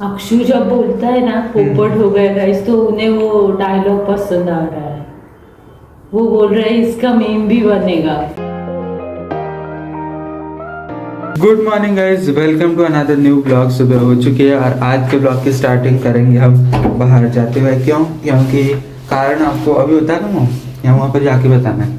अक्षु जब बोलता है ना पोपट हो गया गाइस, तो उन्हें वो डायलॉग पसंद आ रहा है। वो बोल रहे हैं इसका मीम भी बनेगा। Good morning guys, welcome to another new blog. सुबह हो चुकी है और आज के ब्लॉग की स्टार्टिंग करेंगे हम बाहर जाते हुए। क्योंकि कारण आपको अभी बता दूँ या वहाँ पर जाके बताना है?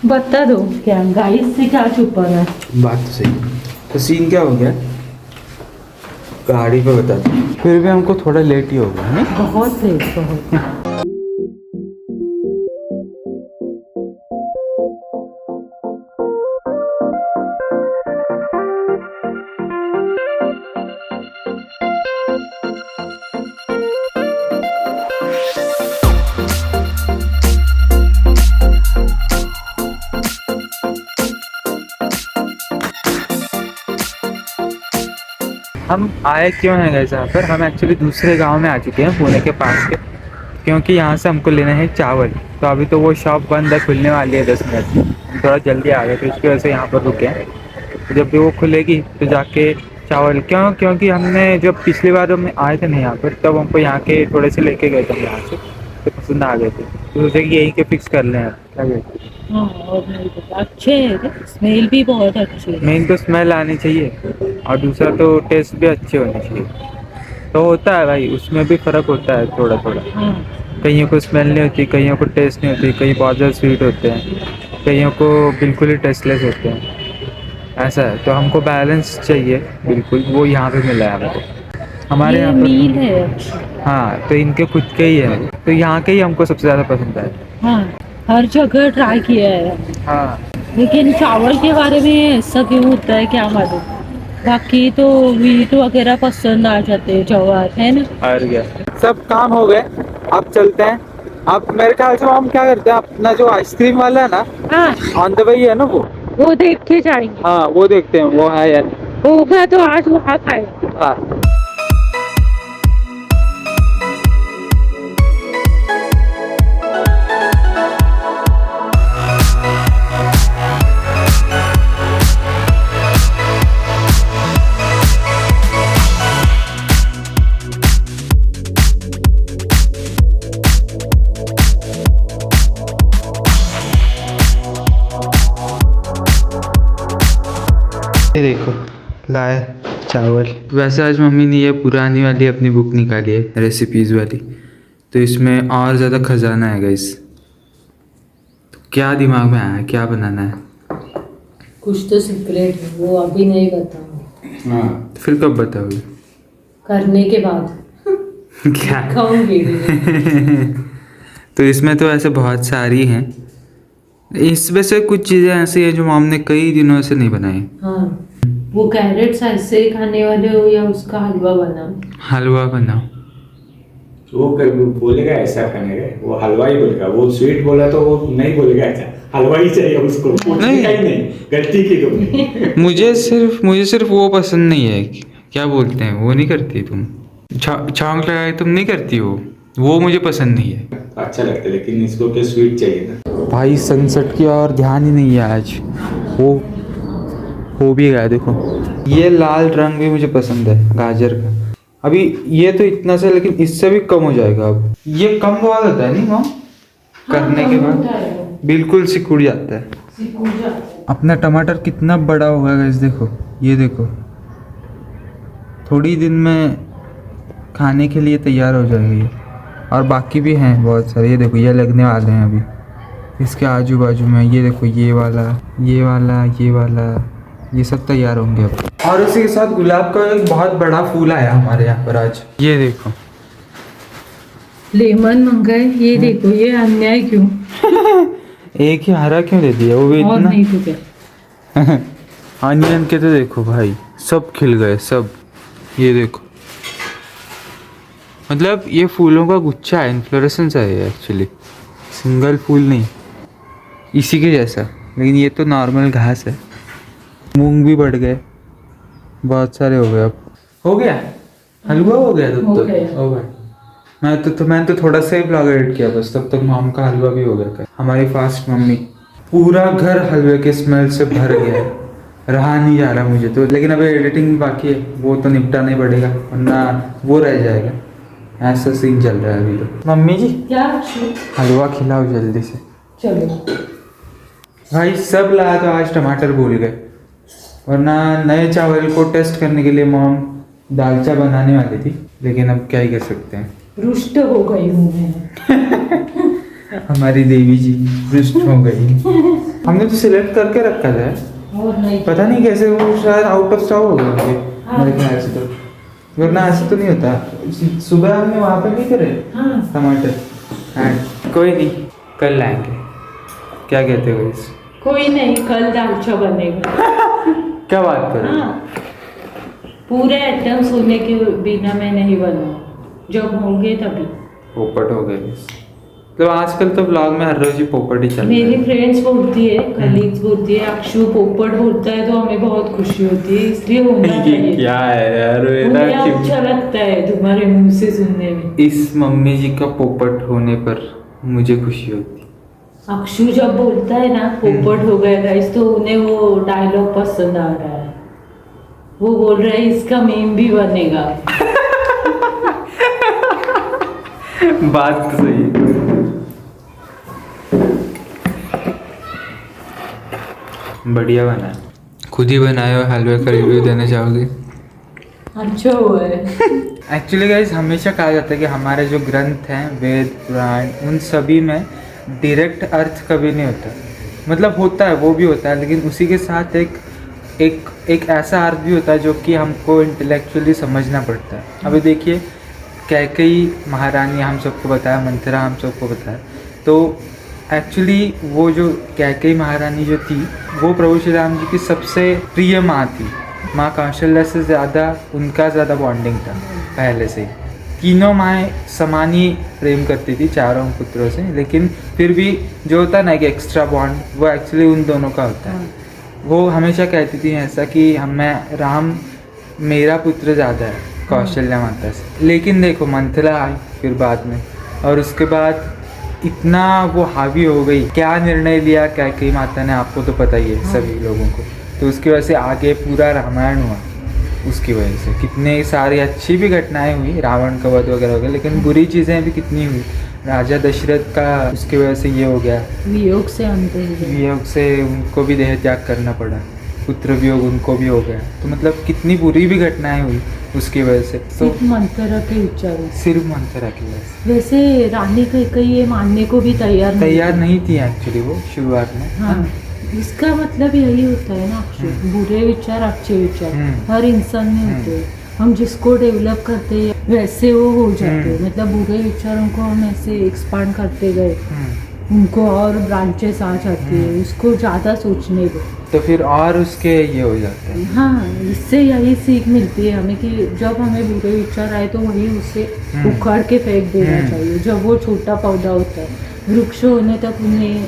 बता दो क्या गाइस से क्या छुपाना है। बात तो सही है। तो सीन क्या हो गया, गाड़ी पे बता दो। फिर भी हमको थोड़ा लेट ही हो गया है। बहुत लेट, बहुत। हम आए क्यों हैं गाइस यहाँ पर? हम एक्चुअली दूसरे गांव में आ चुके हैं, पुणे के पास के। क्योंकि यहाँ से हमको लेना है चावल। तो अभी तो वो शॉप बंद है, खुलने वाली है 10 मिनट। हम थोड़ा जल्दी आ गए तो इसकी वजह से यहाँ पर रुके हैं। तो जब भी वो खुलेगी तो जाके चावल क्योंकि हमने जब पिछली बार हम आए थे ना यहाँ पर, तब हमको यहाँ के थोड़े से लेके गए थे यहाँ से, तो पसंद आ गए थे। तो सोचे कि यहीं के फिक्स कर लें। क्या कहते हैं? हाँ, और नहीं तो अच्छे है, स्मेल भी बहुत अच्छी है। मेन तो स्मेल आनी चाहिए और दूसरा तो टेस्ट भी अच्छे होने चाहिए। तो होता है भाई, उसमें भी फ़र्क होता है थोड़ा थोड़ा। हाँ। कईयों को स्मेल नहीं होती, कईयों को टेस्ट नहीं होती, कई बहुत ज़्यादा स्वीट होते हैं, कईयों को बिल्कुल ही टेस्टलेस होते हैं। ऐसा है, तो हमको बैलेंस चाहिए बिल्कुल, वो यहाँ पे मिला है हमको। हमारे ये यहाँ मील पर है अच्छी। हाँ, तो इनके खुद के ही है, तो यहाँ के ही हमको सबसे ज़्यादा पसंद है। हाँ, हर जगह ट्राई किया है, हाँ, लेकिन चावल के बारे में ऐसा क्यों होता है क्या मालूम। बाकी तो वीट वगैरह पसंद आ जाते हैं, जवार है ना। और क्या, सब काम हो गए, अब चलते हैं। अब मेरे ख्याल से हम क्या करते हैं, अपना जो आइसक्रीम वाला है ना, हाँ, ऑन द वे है ना वो देख के जाएंगे। हाँ वो देखते हैं वो है यार। होगा तो आज वहाँ खाएंगे। हाँ, ये देखो लाए चावल। वैसे आज मम्मी ने ये पुरानी वाली अपनी बुक निकाली है, रेसिपीज़ वाली। तो इसमें और ज़्यादा खजाना है गाइस। तो क्या दिमाग में आया, क्या बनाना है? कुछ तो सीक्रेट है, वो अभी नहीं बताऊंगी। हाँ, तो फिर कब बताओगे? करने के बाद क्या खाऊंगी। तो इसमें तो ऐसे बहुत सारी हैं। इसमें से कुछ चीज़ें ऐसी हैं जो मॉम ने कई दिनों से नहीं बनाई। हाँ, वो कैरेट्स ऐसे ही खाने वाले हो या उसका हलवा बनाओ? हलवा बनाओ। वो बोलेगा ऐसा खाने का, वो हलवा ही बोलेगा। वो स्वीट बोला तो वो नहीं बोलेगा अच्छा हलवा ही चाहिए उसको। नहीं। नहीं, गलती की तुमने। मुझे सिर्फ वो पसंद नहीं है, क्या बोलते हैं, वो नहीं करती तुम, छौंक लगा के तुम नहीं करती वो मुझे पसंद नहीं है। अच्छा लगता है, लेकिन इसको क्या स्वीट चाहिए ना। भाई सनसेट की और ध्यान ही नहीं है आज। वो हो भी गया, देखो ये लाल रंग भी मुझे पसंद है गाजर का। अभी ये तो इतना सा, लेकिन इससे भी कम हो जाएगा। अब ये कम बहुत होता है नहीं मॉम? करने के बाद बिल्कुल सिकुड़ जाता है। अपना टमाटर कितना बड़ा हो गया गाइस, देखो ये देखो, थोड़ी दिन में खाने के लिए तैयार हो जाएगा ये। और बाकी भी हैं बहुत सारे, ये देखो ये लगने वाले हैं अभी इसके आजू बाजू में। ये देखो ये वाला, ये वाला, ये वाला, ये सब तैयार होंगे अब। और इसी के साथ गुलाब का एक बहुत बड़ा फूल आया हमारे यहाँ पर आज। ये देखो लेमन मंगाए, ये देखो ये अन्याय क्यों। एक ही हरा क्यों दे दिया? वो भी और इतना नहीं तो क्या। अनियन के तो देखो भाई, सब खिल गए सब। ये देखो, मतलब ये फूलों का गुच्छा है, इन्फ्लोरेसेंस है ये एक्चुअली, सिंगल फूल नहीं। इसी के जैसा, लेकिन ये तो नॉर्मल घास है। मूंग भी बढ़ गए, बहुत सारे हो गए। अब हो गया हलवा, हो गया तब तक हो गया। मैंने तो थोड़ा सा ही ब्लॉग एडिट किया बस, तब तक मॉम का हलवा भी हो गया। हमारी फास्ट मम्मी, पूरा घर हलवे के स्मेल से भर गया है। रहा नहीं जा रहा मुझे तो, लेकिन अभी एडिटिंग बाकी है, वो तो निपटाना ही पड़ेगा वरना वो रह जाएगा। ऐसा सीन चल रहा है अभी तो। मम्मी जी क्या? हलवा खिलाओ जल्दी से। चलो भाई सब लाया तो आज टमाटर भूल गए, वरना नए चावल को टेस्ट करने के लिए मॉम दालचा बनाने वाली थी, लेकिन अब क्या ही कर सकते हैं। रुष्ट हो गई हूँ मैं। हमारी देवी जी रुष्ट हो गई। हमने तो सिलेक्ट करके रखा था, और नहीं पता नहीं कैसे वो शायद आउट ऑफ स्टॉक हो गया उनके, हाँ। मेरे ख्याल से तो, वरना ऐसे तो नहीं होता। सुबह हमने वहाँ पे नहीं करे हाँ। टमाटर। हाँ कोई नहीं, कल लाएंगे। क्या कहते हो इस? कोई नहीं, कल दालचा बनेगा। क्या बात कर रहे हो? हाँ, पूरे आइटम्स होने के बिना मैं नहीं बनाऊँ, जब होंगे तभी। पोपट हो गए बस। तो आजकल तो ब्लॉग में हर रोज ही पोपट ही चल रहा मेरी है। फ्रेंड्स बोलती है, कलीग्स बोलती है, अक्षु पोपट बोलता है तो हमें बहुत खुशी होती है, इसलिए होना ये चाहिए। क्या है यार, मुझे अच्छा लगता है तुम्हारे मुंह से सुनने में। इस मम्मी जी का पोपट होने पर मुझे खुशी होती। अक्षु जब बोलता है ना पोपट हो गया गाइस, तो उन्हें वो डायलॉग पसंद आ रहा है। वो बोल रहा है इसका मीम भी बनेगा। बात तो सही है। बढ़िया बना है। खुद ही बनाए हुए हलवे का रिव्यू देना चाहोगे? अच्छा हुआ है। एक्चुअली गाइज हमेशा कहा जाता है कि हमारे जो ग्रंथ हैं, वेद पुराण, उन सभी में डायरेक्ट अर्थ कभी नहीं होता। मतलब होता है, वो भी होता है, लेकिन उसी के साथ एक ऐसा अर्थ भी होता है जो कि हमको इंटेलेक्चुअली समझना पड़ता है। अभी देखिए, कैकेयी महारानी हम सबको बताया, मंथरा हम सबको बताया, तो एक्चुअली वो जो कैकेयी महारानी जो थी, वो प्रभु श्री राम जी की सबसे प्रिय माँ थी। माँ कौशल्या से ज़्यादा उनका ज़्यादा बॉन्डिंग था पहले से ही। तीनों माएँ समान ही प्रेम करती थी चारों पुत्रों से, लेकिन फिर भी जो होता है ना कि एक्स्ट्रा बॉन्ड, वो एक्चुअली उन दोनों का होता है। वो हमेशा कहती थी ऐसा कि मैं राम मेरा पुत्र ज़्यादा है कौशल्या माता से। लेकिन देखो मंथरा आई फिर बाद में, और उसके बाद इतना वो हावी हो गई, क्या निर्णय लिया कैकेयी माता ने आपको तो पता ही है सभी लोगों को। तो उसकी वजह से आगे पूरा रामायण हुआ, उसकी वजह से कितने सारी अच्छी भी घटनाएं हुई, रावण का वध वगैरह हो गया, लेकिन बुरी चीज़ें भी कितनी हुई। राजा दशरथ का उसकी वजह से ये हो गया, वियोग से अंत हो गया। वियोग से उनको भी देह त्याग करना पड़ा, पुत्र वियोग उनको भी हो गया। तो मतलब कितनी बुरी भी घटनाएं हुई उसकी वजह से। तो सिर्फ मंथरा के विचारों से। सिर्फ मंथरा की वजह से। वैसे रानी कैकेयी ये मानने को भी तैयार नहीं थी एक्चुअली वो शुरुआत में। हाँ, इसका मतलब यही होता है ना अक्षय, बुरे विचार अच्छे विचार हर इंसान में होते हैं। हम जिसको डेवलप करते हैं वैसे वो हो जाते हैं। मतलब बुरे विचारों को हम ऐसे एक्सपांड करते गए, उनको और ब्रांचेस आ जाती है, उसको ज़्यादा सोचने दो तो फिर और उसके ये हो जाते हैं। हाँ, इससे यही सीख मिलती है हमें कि जब हमें बुरे विचार आए तो वही उसे उखाड़ के फेंक देना चाहिए। जब वो छोटा पौधा होता है, वृक्ष होने तक उन्हें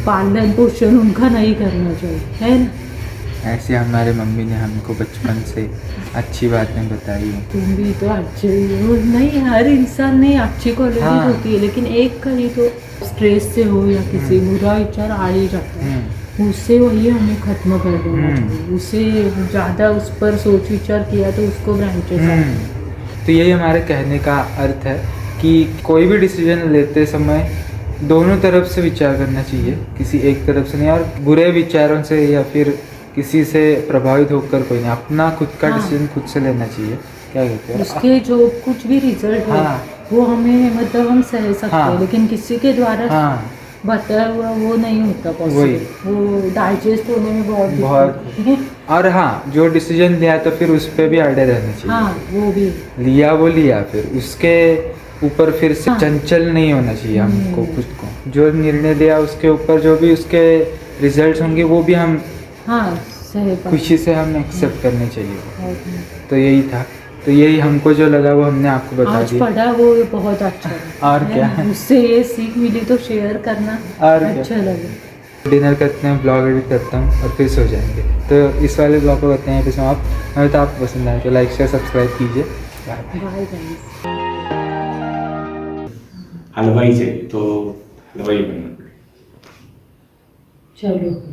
पालन पोषण उनका नहीं करना चाहिए, है ना। ऐसे हमारे मम्मी ने हमको बचपन से अच्छी बातें बताई हैं। तुम भी तो अच्छे ही हो। नहीं, हर इंसान में अच्छी क्वालिटी होती है, लेकिन एक का ही तो स्ट्रेस से हो या किसी बुरा विचार आ ही जाता है, उससे वही हमें खत्म कर देना चाहिए। उसे ज़्यादा उस पर सोच विचार किया तो उसको ब्रांचेस तो यही हमारे कहने का अर्थ है कि कोई भी डिसीजन लेते समय दोनों तरफ से विचार करना चाहिए, किसी एक तरफ से नहीं। और बुरे विचारों से या फिर किसी से प्रभावित होकर कोई नहीं, अपना खुद का डिसीजन खुद से लेना चाहिए। क्या कहते हैं, उसके जो कुछ भी रिजल्ट है वो हमें मतलब हम सह सकते हैं, लेकिन किसी के द्वारा बताया हुआ वो नहीं होता पॉसिबल, वो डाइजेस्ट होने में बहुत और हाँ, जो डिसीजन लिया तो फिर उस पर भी अड़े रहना चाहिए। हाँ, वो भी लिया फिर उसके ऊपर फिर से चंचल नहीं होना चाहिए हमको। खुद को जो निर्णय लिया उसके ऊपर जो भी उसके रिजल्ट्स होंगे वो भी हम खुशी से हम एक्सेप्ट करने चाहिए। तो यही था, तो यही हमको जो लगा वो हमने आपको बता दिया। पढ़ा वो बहुत अच्छा है। और क्या, उससे ये सीख मिली तो शेयर करना और अच्छा लगे। डिनर करते हैं, ब्लॉग एडिट करता हूँ और फिर सो जाएंगे। तो इस वाले ब्लॉग को करते हैं समाप्त। हमें तो आपको पसंद आए तो लाइक शेयर सब्सक्राइब कीजिए। Bye guys. हलवाई चाहिए तो हलवाई बनना। चलो।